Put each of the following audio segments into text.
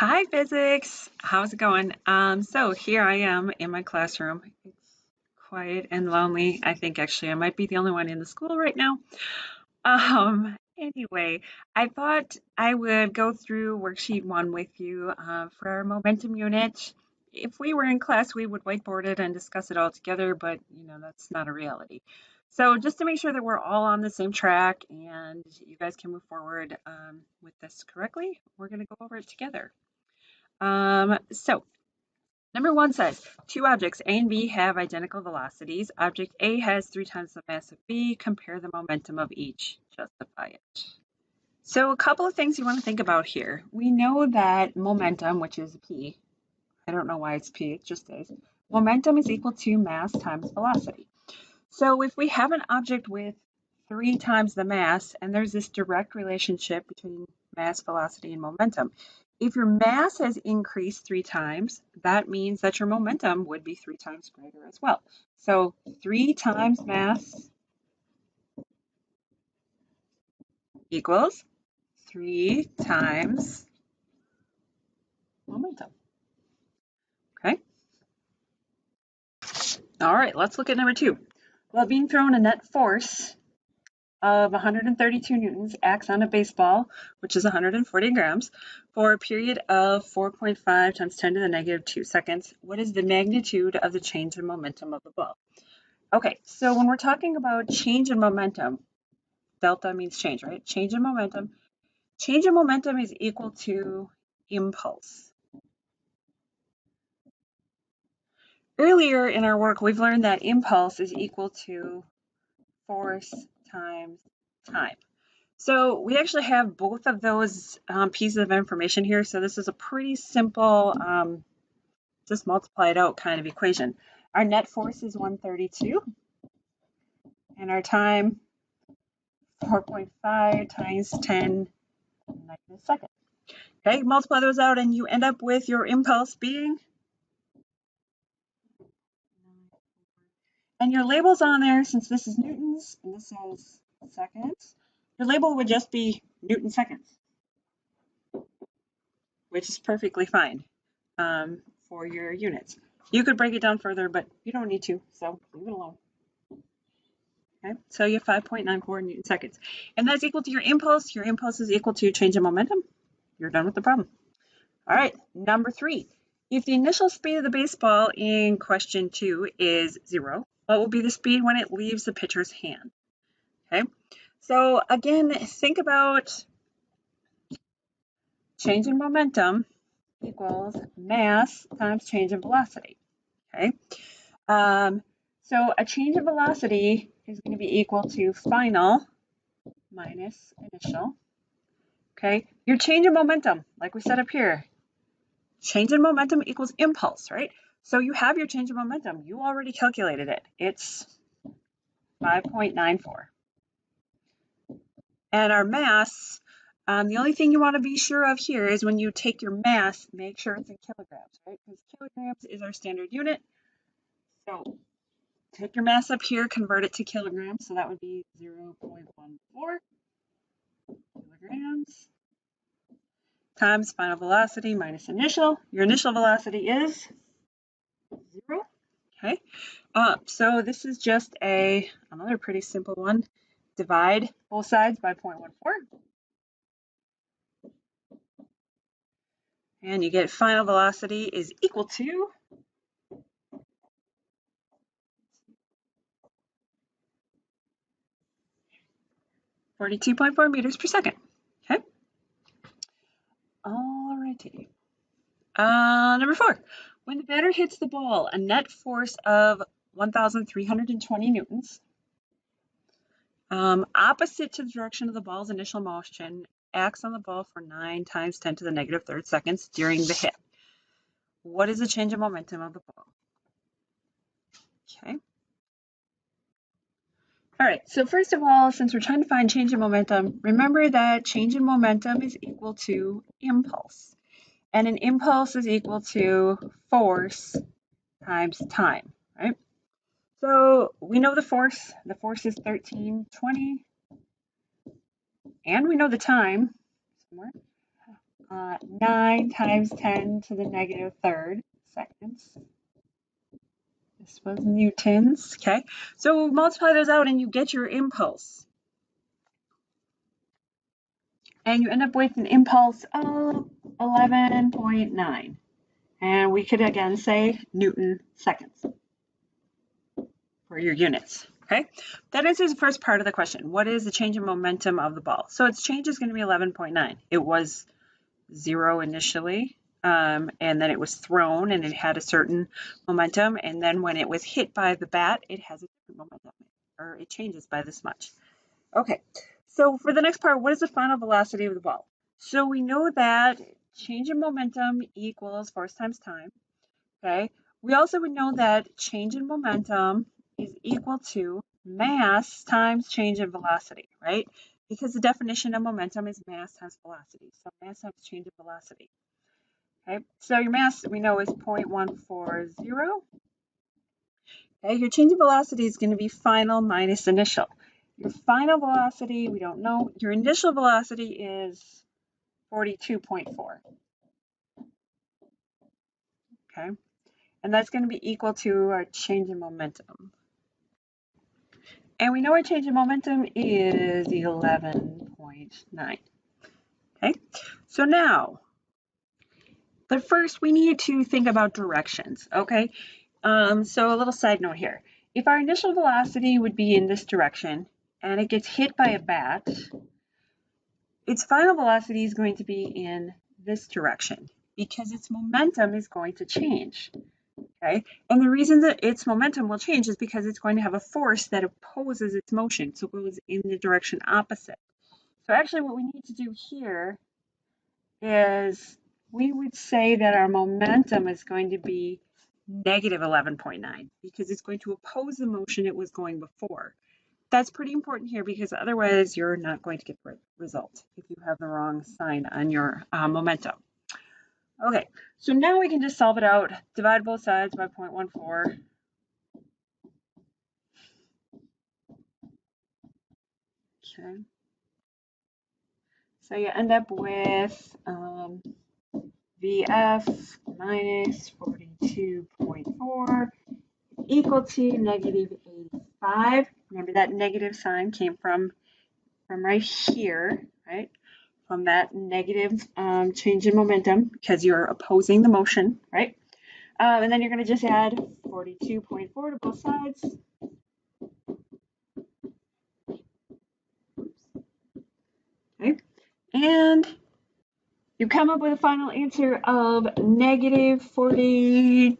Hi, physics. How's it going? So here I am in my classroom. It's quiet and lonely. I think actually I might be the only one in the school right now. Anyway, I thought I would go through worksheet one with you for our momentum unit. If we were in class, we would whiteboard it and discuss it all together, but that's not a reality. So just to make sure that we're all on the same track and you guys can move forward with this correctly, we're going to go over it together. So number one says two objects A and B have identical velocities. Object A has 3 times the mass of B. Compare the momentum of each. Justify it. So a couple of things you want to think about here. We know that momentum, which is P, I don't know why it's P, it just is. Momentum is equal to mass times velocity. So if we have an object with 3 times the mass, and there's this direct relationship between mass, velocity, and momentum. If your mass has increased 3 times, that means that your momentum would be 3 times greater as well. So 3 times mass equals 3 times momentum. Okay. All right, let's look at number 2. While being thrown a net force of 132 newtons acts on a baseball, which is 140 grams, for a period of 4.5 times 10 to the negative 2 seconds. What is the magnitude of the change in momentum of the ball? Okay, so when we're talking about change in momentum, delta means change, right? Change in momentum. Change in momentum is equal to impulse. Earlier in our work, we've learned that impulse is equal to force times time. So we actually have both of those pieces of information here. So this is a pretty simple, just multiply it out kind of equation. Our net force is 132, and our time 4.5 times 10 negative second. Okay, multiply those out, and you end up with your impulse being, and your label's on there since this is newtons and this is seconds. Your label would just be Newton seconds, which is perfectly fine for your units. You could break it down further, but you don't need to, so leave it alone. Okay, so you have 5.94 Newton seconds. And that's equal to your impulse. Your impulse is equal to change in momentum. You're done with the problem. All right, number 3. If the initial speed of the baseball in question 2 is 0, what will be the speed when it leaves the pitcher's hand? Okay, so again, think about change in momentum equals mass times change in velocity. Okay, so a change in velocity is going to be equal to final minus initial. Okay, your change in momentum, like we said up here, change in momentum equals impulse, right? So you have your change in momentum. You already calculated it. It's 5.94. And our mass, the only thing you want to be sure of here is when you take your mass, make sure it's in kilograms, right? Because kilograms is our standard unit. So take your mass up here, convert it to kilograms. So that would be 0.14 kilograms times final velocity minus initial. Your initial velocity is 0. Okay. So this is just another pretty simple one. Divide both sides by 0.14. And you get final velocity is equal to 42.4 meters per second. Okay. Alrighty. Number 4. When the batter hits the ball, a net force of 1,320 newtons, opposite to the direction of the ball's initial motion, acts on the ball for 9 times 10 to the negative 3rd seconds during the hit. What is the change in momentum of the ball? Okay. All right, so first of all, since we're trying to find change in momentum, remember that change in momentum is equal to impulse. And an impulse is equal to force times time, right? So we know the force is 1320, and we know the time, somewhere, 9 times 10 to the negative third seconds. This was newtons, okay? So multiply those out and you get your impulse. And you end up with an impulse of 11.9. And we could again say Newton seconds for your units, okay? That answers the first part of the question. What is the change in momentum of the ball? So its change is going to be 11.9. It was 0 initially, and then it was thrown and it had a certain momentum, and then when it was hit by the bat, it has a different momentum, or it changes by this much. Okay, so for the next part, what is the final velocity of the ball? So we know that change in momentum equals force times time, okay? We also would know that change in momentum is equal to mass times change in velocity, right? Because the definition of momentum is mass times velocity. So mass times change in velocity. Okay, so your mass we know is 0.140. Okay, your change in velocity is going to be final minus initial. Your final velocity, we don't know. Your initial velocity is 42.4. Okay, and that's going to be equal to our change in momentum. And we know our change in momentum is 11.9. Okay, so now, but first we need to think about directions, okay? So a little side note here. If our initial velocity would be in this direction and it gets hit by a bat, its final velocity is going to be in this direction because its momentum is going to change. Okay, and the reason that its momentum will change is because it's going to have a force that opposes its motion, so it goes in the direction opposite. So actually what we need to do here is we would say that our momentum is going to be negative 11.9 because it's going to oppose the motion it was going before. That's pretty important here because otherwise you're not going to get the right result if you have the wrong sign on your momentum. Okay, so now we can just solve it out. Divide both sides by 0.14. Okay. So you end up with VF minus 42.4 equal to negative 85. Remember that negative sign came from right here, right? From that negative change in momentum because you're opposing the motion, right? And then you're going to just add 42.4 to both sides. Okay, and you come up with a final answer of negative 42.6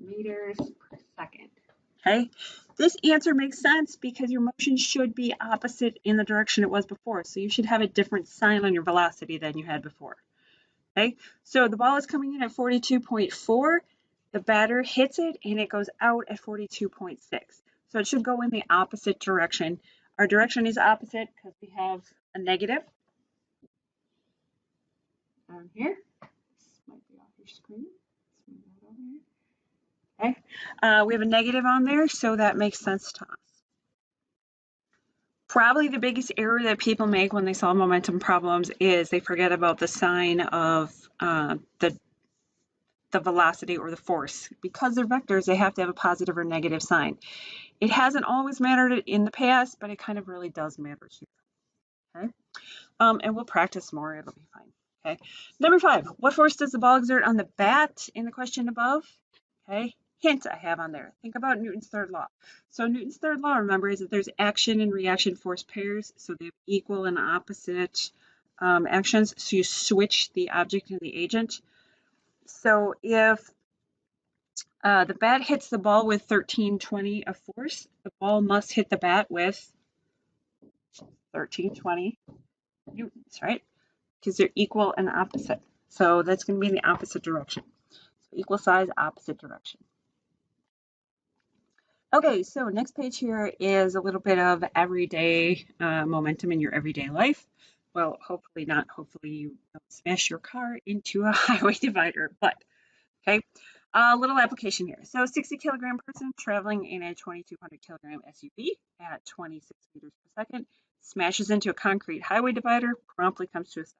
meters per second. Okay, this answer makes sense because your motion should be opposite in the direction it was before. So you should have a different sign on your velocity than you had before. Okay, so the ball is coming in at 42.4. The batter hits it and it goes out at 42.6. So it should go in the opposite direction. Our direction is opposite because we have a negative on here. This might be off your screen. Okay, we have a negative on there, so that makes sense to us. Probably the biggest error that people make when they solve momentum problems is they forget about the sign of the velocity or the force. Because they're vectors, they have to have a positive or negative sign. It hasn't always mattered in the past, but it kind of really does matter here. Okay, and we'll practice more, it'll be fine. Okay, number 5, what force does the ball exert on the bat in the question above? Okay, hint I have on there. Think about Newton's third law. So Newton's third law, remember, is that there's action and reaction force pairs. So they have equal and opposite actions. So you switch the object and the agent. So if the bat hits the ball with 1320 of force, the ball must hit the bat with 1320 newtons, right? Because they're equal and opposite. So that's going to be in the opposite direction. So equal size, opposite direction. Okay, so next page here is a little bit of everyday momentum in your everyday life. Well, hopefully not. Hopefully you don't smash your car into a highway divider, but okay. A little application here. So a 60-kilogram person traveling in a 2,200 kilogram SUV at 26 meters per second smashes into a concrete highway divider, promptly comes to a stop.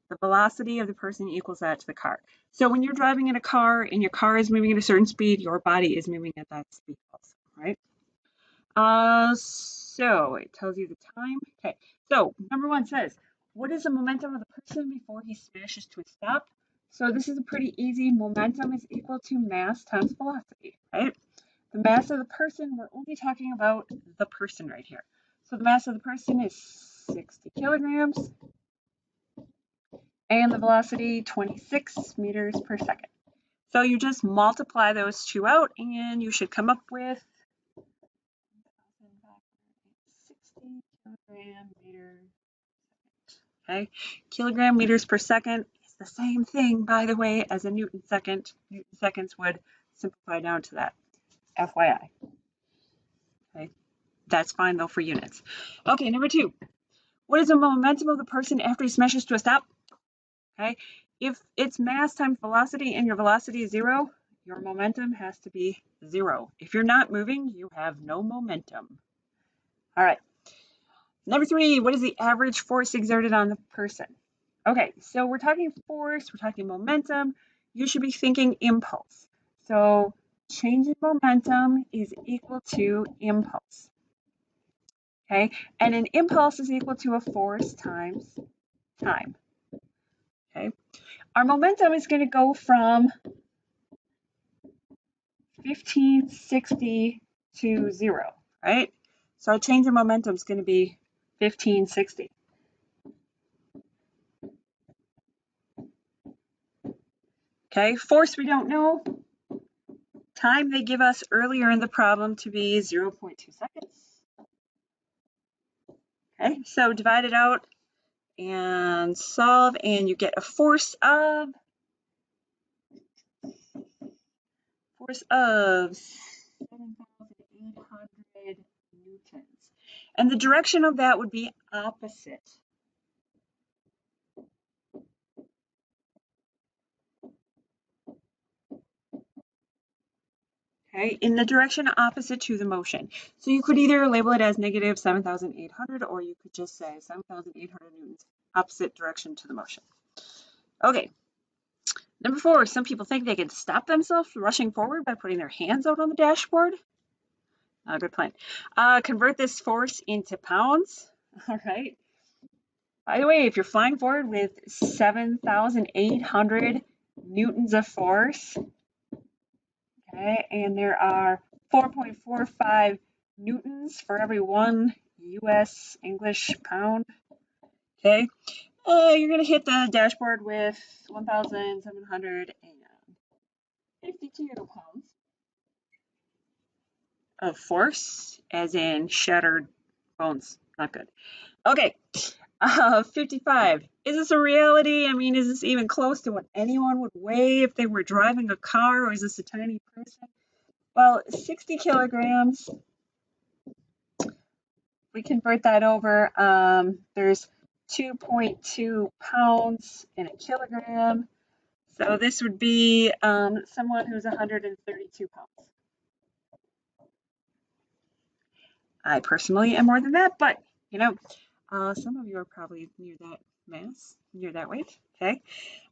The velocity of the person equals that to the car. So when you're driving in a car and your car is moving at a certain speed, your body is moving at that speed also, right? So it tells you the time. Okay, so number one says, what is the momentum of the person before he smashes to a stop? So this is a pretty easy. Momentum is equal to mass times velocity, right? The mass of the person, we're only talking about the person right here. So the mass of the person is 60 kilograms and the velocity 26 meters per second. So you just multiply those two out and you should come up with 60 kilogram meters. Okay, kilogram meters per second is the same thing, by the way, as a Newton second. Newton seconds would simplify down to that. FYI. Okay, that's fine though for units. Okay, number two. What is the momentum of the person after he smashes to a stop? Okay, if it's mass times velocity and your velocity is 0, your momentum has to be 0. If you're not moving, you have no momentum. All right. Number 3, what is the average force exerted on the person? Okay, so we're talking force, we're talking momentum. You should be thinking impulse. So change in momentum is equal to impulse. Okay, and an impulse is equal to a force times time. Okay, our momentum is going to go from 1560 to 0, right? So our change in momentum is going to be 1560. Okay, force we don't know. Time they give us earlier in the problem to be 0.2 seconds. Okay, so divide it out and solve, and you get a force of 7,800 newtons. And the direction of that would be opposite. Okay, in the direction opposite to the motion. So you could either label it as negative 7,800, or you could just say 7,800 newtons, opposite direction to the motion. Okay, number 4, some people think they can stop themselves from rushing forward by putting their hands out on the dashboard. Not a good plan. Convert this force into pounds. All right. By the way, if you're flying forward with 7,800 newtons of force, okay, and there are 4.45 newtons for every 1 US English pound, okay, you're going to hit the dashboard with 1,752 pounds of force, as in shattered bones. Not good. Okay, 55. Is this a reality? I mean, is this even close to what anyone would weigh if they were driving a car, or is this a tiny person? Well, 60 kilograms, we convert that over, there's 2.2 pounds in a kilogram. So this would be someone who's 132 pounds. I personally am more than that, but you know, some of you are probably near that mass, near that weight, okay?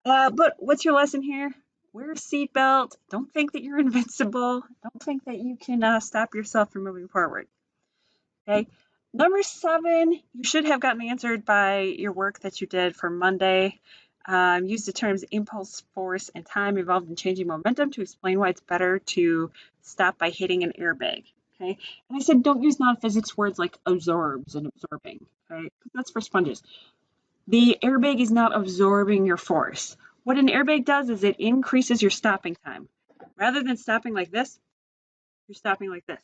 But what's your lesson here? Wear a seatbelt. Don't think that you're invincible. Don't think that you can stop yourself from moving forward, okay? Number 7, you should have gotten answered by your work that you did for Monday. Use the terms impulse, force, and time involved in changing momentum to explain why it's better to stop by hitting an airbag. Okay, and I said don't use non-physics words like absorbs and absorbing. Okay, that's for sponges. The airbag is not absorbing your force. What an airbag does is it increases your stopping time. Rather than stopping like this, you're stopping like this.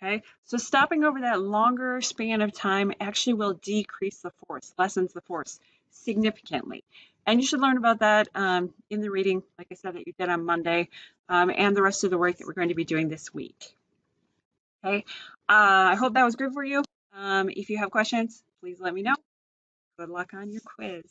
Okay, so stopping over that longer span of time actually will decrease the force, lessens the force significantly. And you should learn about that in the reading, like I said, that you did on Monday, and the rest of the work that we're going to be doing this week. Okay, I hope that was good for you. If you have questions, please let me know. Good luck on your quiz.